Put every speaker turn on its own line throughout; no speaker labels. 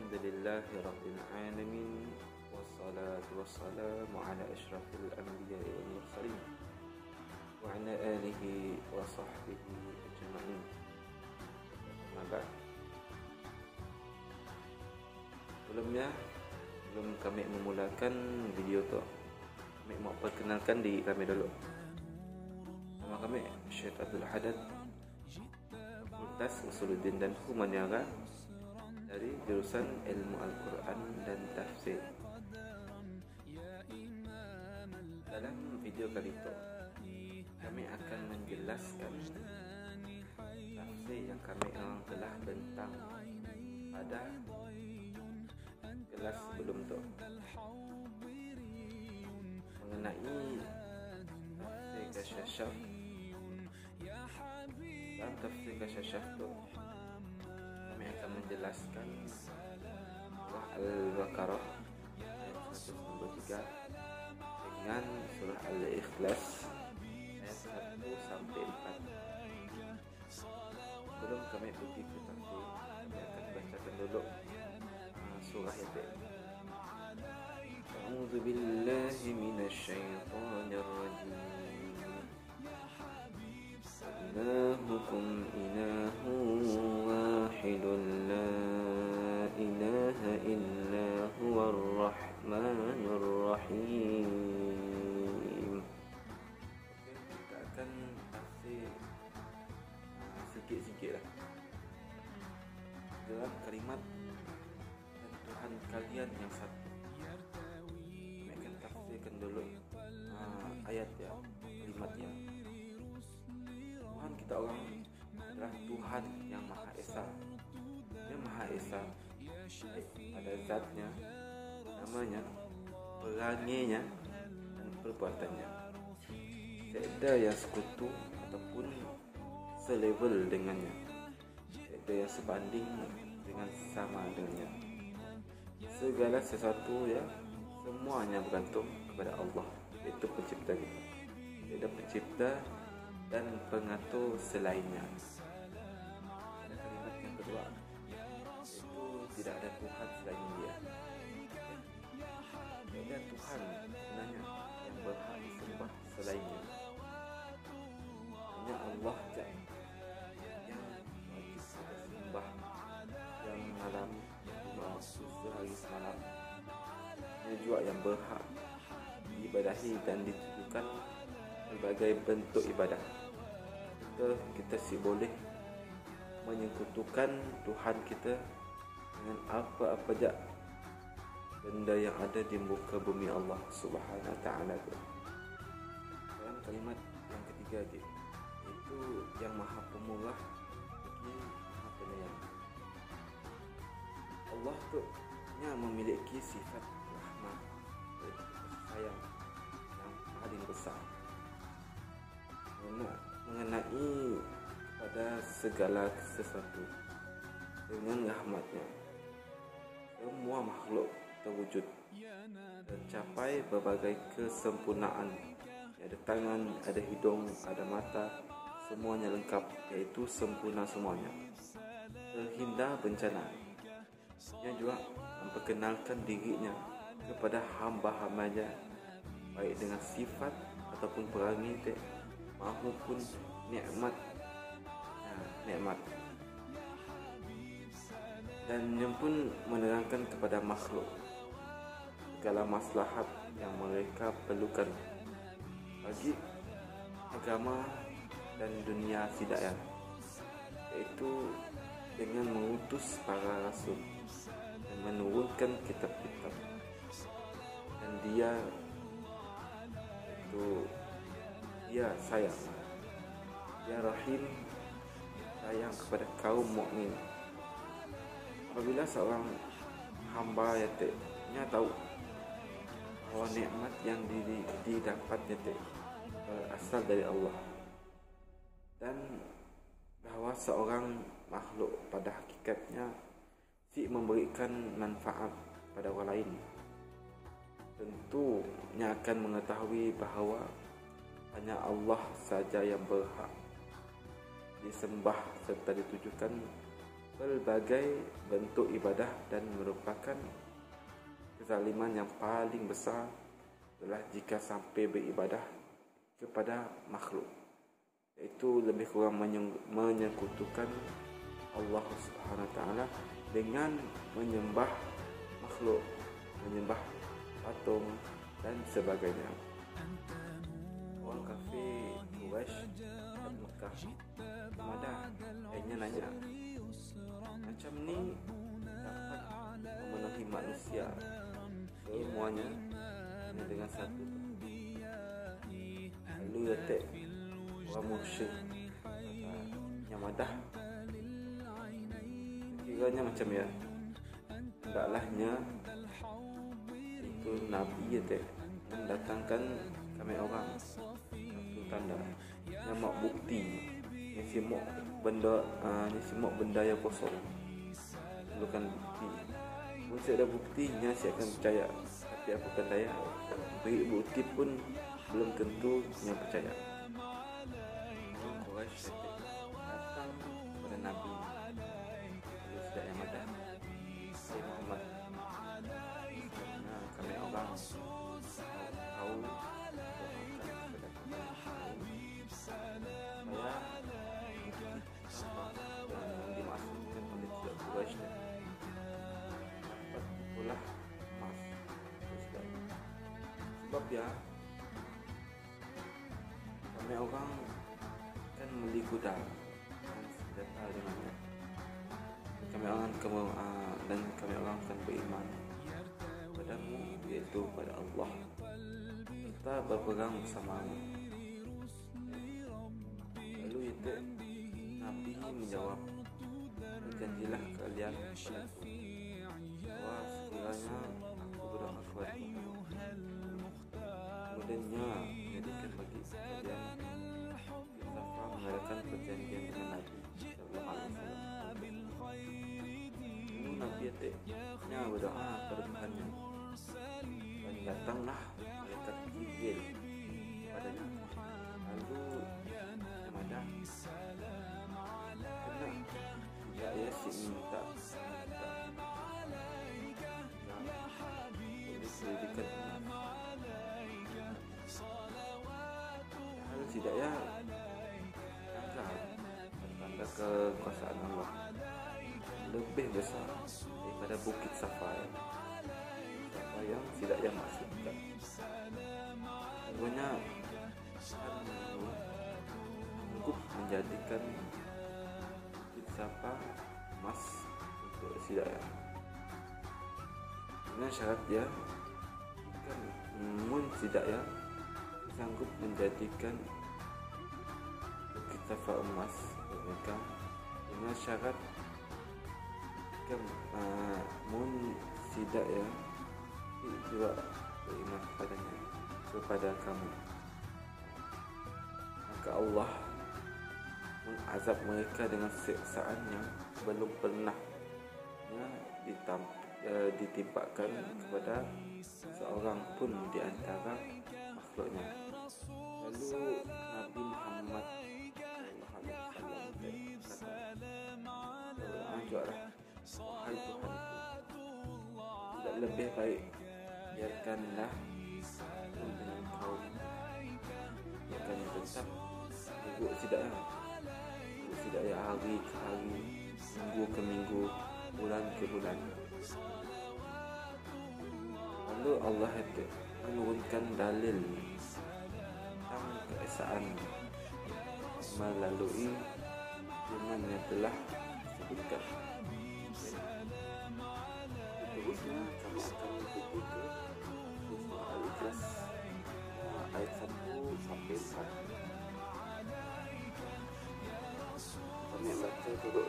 Alhamdulillahi Rabbil Alamin. Wassalatu wassalamu ala ashrafil anbiya wal mursalin wa ala alihi wa sahbihi ajma'in. Amma ba'd. Sebelum kami memulakan video tu, kami mau perkenalkan diri kami dulu. Nama kami Syed Abdul Hadad, Fakultas Usuluddin dan Humaniora dari jurusan Ilmu Al-Quran dan Tafsir. Dalam video kali itu, kami akan menjelaskan tafsir yang kami telah bentang pada kelas sebelum itu, mengenai tafsir Kasyasyaf. Dalam tafsir Kasyasyaf itu, kami akan menjelaskan surah Al-Baqarah ayat 193 dengan surah Al-Ikhlas ayat 1 sampai 4. Sebelum kami pergi ke tafsir, kami akan bacakan dulu surah itu. A'udzu billahi minasyaitonir rajim. Ilahukum ilahun wahidun la ilaha illa huwar rahmanur rahim. Kita akan tafsir sikit-sikit lah dalam kalimat dan Tuhan kalian yang satu. Kami akan tafsirkan dulu ayat ya, kalimatnya. Tuhan kita orang adalah Tuhan yang Maha Esa. Dia Maha Esa, ada zatnya, namanya, peranginya, dan perbuatannya. Tiada yang sekutu ataupun selevel dengannya. Tiada yang sebanding dengan sama dengannya. Segala sesuatu ya, semuanya bergantung kepada Allah, yaitu pencipta kita. Tiada pencipta dan pengatur selainnya. Ada kalimat yang kedua, yaitu tidak ada Tuhan selain Dia. Tidak ada Tuhan sebenarnya yang berhak disembah selainnya. Hanya Allah saja yang wajib kita sembah, yang malam sehari semalam. Dia juga yang berhak diibadahi dan ditujukan berbagai bentuk ibadah. Kita sih boleh menyekutukan Tuhan kita dengan apa-apa saja benda yang ada di muka bumi Allah Subhanahu wa taala. Dalam kalimat yang ketiga itu yang Maha Pemurah lagi Maha Penyayang. Allah tu memiliki sifat rahmat, sayang yang paling besar mengenai pada segala sesuatu. Dengan rahmatnya semua makhluk terwujud, tercapai berbagai kesempurnaan. Ada tangan, ada hidung, ada mata, semuanya lengkap, iaitu sempurna semuanya. Terhindar bencana. Dia juga memperkenalkan dirinya kepada hamba-hambanya, baik dengan sifat ataupun perangai maupun nikmat, dan yang pun menerangkan kepada makhluk segala maslahat yang mereka perlukan bagi agama dan dunia hidayah, yaitu dengan mengutus para rasul dan menurunkan kitab-kitab. Dan dia sayang, dia rahim, sayang kepada kaum mukmin. Apabila seorang hamba nya tahu bahawa nikmat yang didapatnya berasal dari Allah, dan bahawa seorang makhluk pada hakikatnya memberikan manfaat pada orang lain, tentunya akan mengetahui bahawa hanya Allah saja yang berhak disembah serta ditujukan pelbagai bentuk ibadah dan merupakan kezaliman yang paling besar adalah jika sampai beribadah kepada makhluk, iaitu lebih kurang menyekutukan Allah Subhanahu Wa Taala dengan menyembah makhluk, menyembah patung dan sebagainya. Orang kafir Quraisy dan Mekah Madah hanya nanya, macam ni dapat memenuhi manusia semuanya dengan satu. Lalu letak orang musyrik yang Madah, kiranya macam ya, hendaklah itu Nabi mendatangkan kami orang satu tanda yang mak bukti, yang simak benda yang kosong, perlukan bukti. Mesti ada buktinya saya akan percaya, tapi apa daya beri bukti pun belum tentu yang percaya. Orang Quraisy datang kepada Nabi, lalu sudah yang ada Muhammad, karena kami orang tahu yang dimaksudkan oleh tidak Quraisy dapat itulah emas. Sebab ya kami orang kan beli kuda dan senjata dengannya. Kami orang dan kami orang akan beriman padamu, yaitu pada Allah, kita berperang bersamamu. Lalu itu Nabi menjawab, berjanjilah kalian padaku bahwa sekiranya aku berdoa kepada Tuhan, kemudiannya menjadikan bagi kalian Safa mengadakan perjanjian dengan Nabi Sallallahu Alaihi Wasallam. Lalu Nabi nya berdoa kepada Tuhannya, dan datanglah malaikat Jibril padanya. Lalu Madah kena tidak ya si minta diselidikan hal tidak ya tanda kekuasaan Allah lebih besar daripada bukit Safa yang tidak yang maksudkan. Sebenarnya sanggup menjadikan bukit Safa emas untuk Hidayah. Dengan syarat dia kan Hidayah sanggup menjadikan bukit Safa emas mereka, dengan syarat kan Hidayah juga beriman kepada kamu, maka Allah mengazab mereka dengan siksaan yang belum pernah ditimpakan kepada seorang pun di antara makhluknya. Lalu Nabi Muhammad berdoa, wahai Tuhanku, tidak lebih baik biarkanlah dengan kaum yang akan tetap hidup tidak hari ke hari, minggu ke minggu, bulan ke bulan. Lalu Allah menurunkan dalil tentang keesaan melalui firman yang telah disebutkan. Seterusnya kami akan menuju ke surah Al-Ikhlas ayat 1 sampai 4. Kami baca dulu.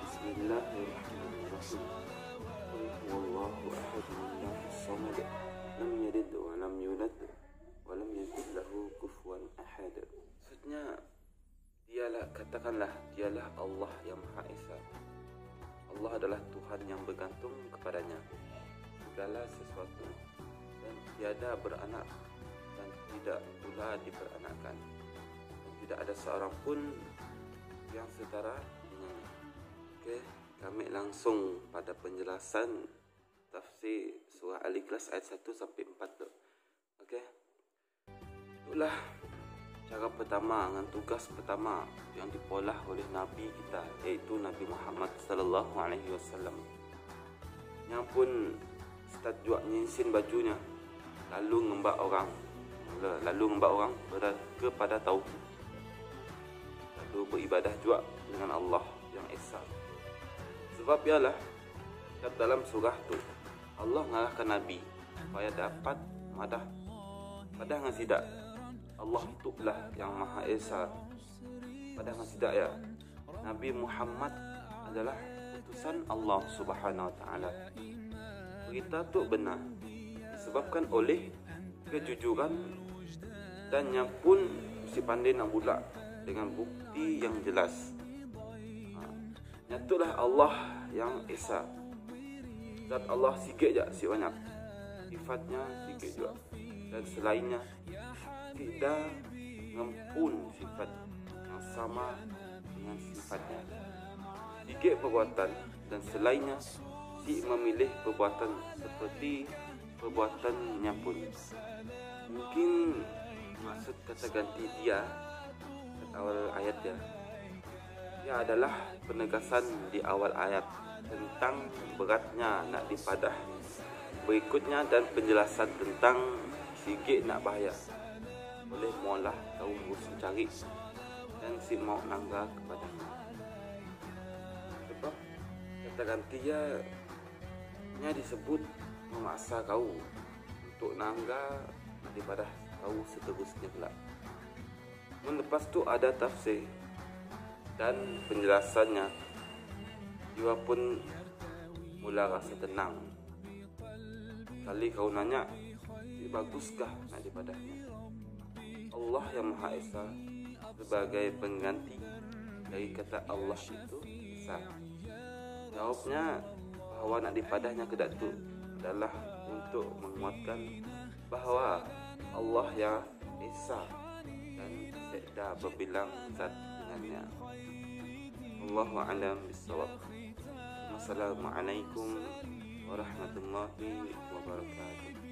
Bismillahirrahmanirrahim. Wallahu ahad, Allahus samad, lam yalid wa lam yulad wa lam yakul lahu kufuwan ahad. Maksudnya, katakanlah dialah Allah yang Maha Esa. Allah adalah Tuhan yang bergantung kepadanya segala sesuatu, dan tiada beranak dan tidak pula diperanakkan, dan
tidak ada seorang pun yang setara dengannya. Oke, kami langsung pada penjelasan tafsir surah Al-Ikhlas ayat 1 sampai 4 tu. Oke. Itulah cara pertama dan tugas pertama yang dipolah oleh Nabi kita, iaitu Nabi Muhammad sallallahu alaihi wasallam. Yang pun start juak nyinsin bajunya, lalu ngembak orang kepada tauhid, lalu beribadah juga dengan Allah yang Esa. Sebab ialah dalam surah tu Allah ngarahkan Nabi supaya dapat madah dengan sidak Allah itu lah yang Maha Esa. Pada dengan sidak ya, Nabi Muhammad adalah utusan Allah Subhanahu Wa Taala. Berita tu benar disebabkan oleh kejujuran dan yang pun si pandai nak bulat dengan bukti yang jelas. Nyatulah Allah yang Esa. Zat Allah sikit je, si banyak. Sifatnya sikit juga. Dan selainnya tidak ngempun sifat yang sama dengan sifatnya. Sikit perbuatan dan selainnya si memilih perbuatan seperti perbuatannya pun. Mungkin maksud kata ganti dia awal ayat ya. Ia adalah penegasan di awal ayat tentang beratnya nak dipadah. Berikutnya dan penjelasan tentang sikit nak bahaya. Boleh maulah tahu urus mencari dan si mau nangga kepadanya. Sebab kata ganti nya disebut memaksa kau untuk nangga daripada kau seterusnya pula. Lepas tu ada tafsir dan penjelasannya, jiwa pun mula rasa tenang. Kali kau nanya, baguskah nak dipadahnya? Allah yang Maha Esa sebagai pengganti dari kata Allah itu Esa. Jawabnya bahawa nak dipadahnya kedak tu adalah untuk menguatkan bahawa Allah yang Esa dan tiada berbilang zat dengannya. Wallahu a'lam bissawab. Wassalamualaikum warahmatullahi wabarakatuh.